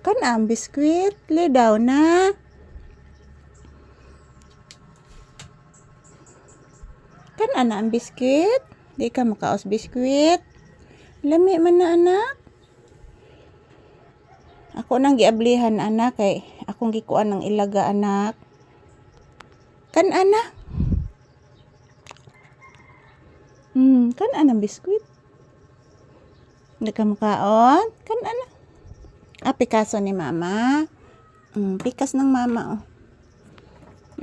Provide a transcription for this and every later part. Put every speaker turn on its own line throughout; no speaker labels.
Kan ang biskwit. Lidaw na. Kan ana ang biskwit. Di ka makaos biskwit. Lami man na anak. Ako nang giablihan anak kay akong gikuan ng ilaga anak. Kan ana. Kan ana biskwit. Di ka makaon. Kan ana. Pikaso ni mama. Pikas ng mama.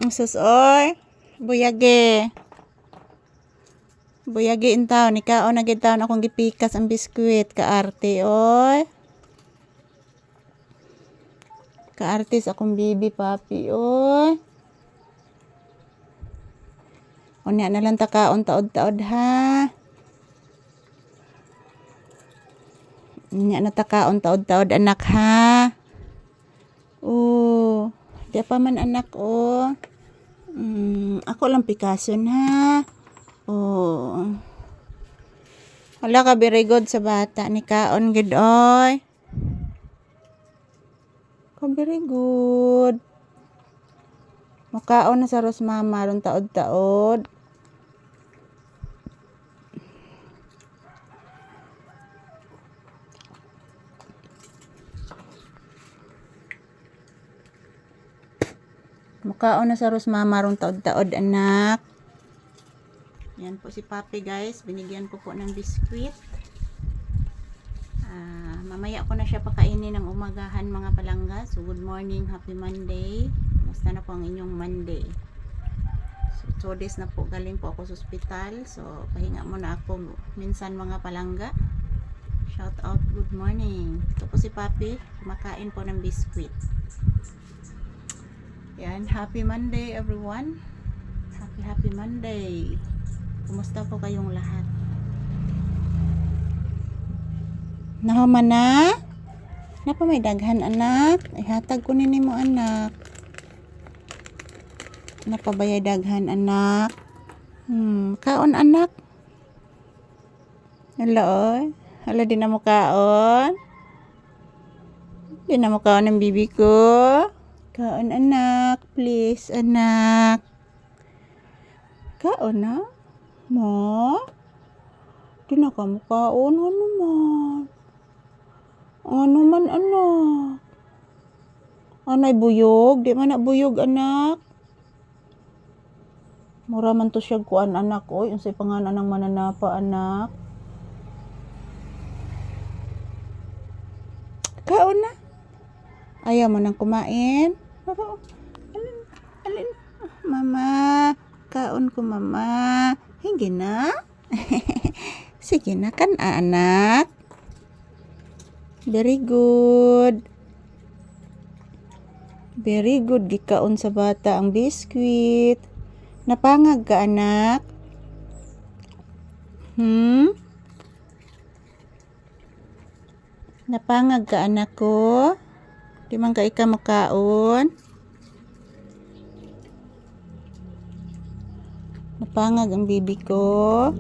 Susoy. Buyage. Buyage intaw. Nikaon na gitaw na akong gipikas ang biskwit. Kaarte oy. Kaartis akong bibi papi oy. Unya na lang takaon taod-taod ha. Unya na takaon taod-taod anak ha. Di pa man anak ako lang pikason ha. Wala ka very good sa bata ni kaon gid oy. Ka very good. Makaon na sa ros mama ron taod-taod. Makaon na sa ros mama ron taod-taod anak. Yan po si Papi guys. Binigyan ko po ng biskwit. Mamaya ko na siya pakainin ng umagahan mga palangga. So good morning, happy Monday. Basta na po ang inyong Monday. So 2 days na po galing po ako sa ospital. So pahinga muna ako minsan mga palangga. Shout out, good morning. Ito po si Papi. Kumakain po ng biskwit. Yan, happy Monday everyone. Happy Monday. Kumusta po kayong lahat? Nahuman na? Napa may daghan anak? Ihatag ko nini mo anak. Napa bayay daghan anak? Kaon anak? Hala oy. Hala di na mo kaon? Di na mo kaon ng bibi ko? Kaon anak, please anak. Kaon na? Ma? Di na ka mo kaon, ano man? Ano man anak? Anay buyog? Di man na buyog anak? Mura man to siya kuan anak oy. Unsay pangalan ng mananapa anak? Kaon na? Ayaw mo nang kumain? Alin? Mama, kaon ko mama. Hindi na? Sige na kan anak. Very good. Very good. Gikaon sa bata ang biskwit. Napangag ka anak? Napangag ka anak ko? Di man ka ika makaon? Napangag ang bibi ko?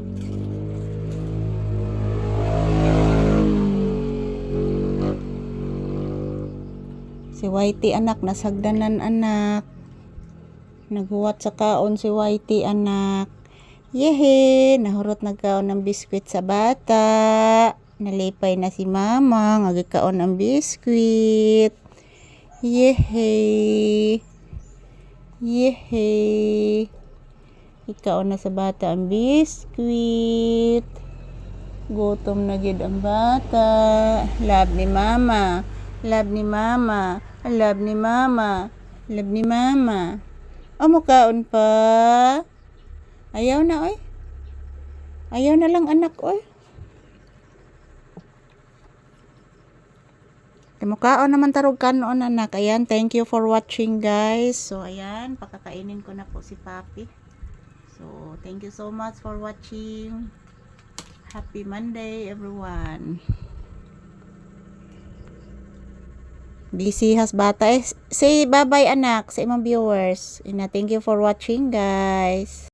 Si Whitey anak, nasagdanan anak. Naghuwat sa kaon si Whitey anak. Yehe, nahurot nagkaon ng biskwit sa bata. Nalipay na si mama, ngagikaon ng biskwit. Yehe. Ikaon na sa bata ang biskwit. Gutom na gid ang bata. Love ni mama. Love ni mama. Love ni mama. Love ni mama. Mukaon pa. Ayaw na oy. Ayaw na lang anak oy. Mukaon naman tarog kanon anak. Ayan, thank you for watching guys. So ayan, pakakainin ko na po si Papi. So thank you so much for watching. Happy Monday everyone. Busy has bata. Say bye-bye anak sa imong viewers. Thank you for watching guys.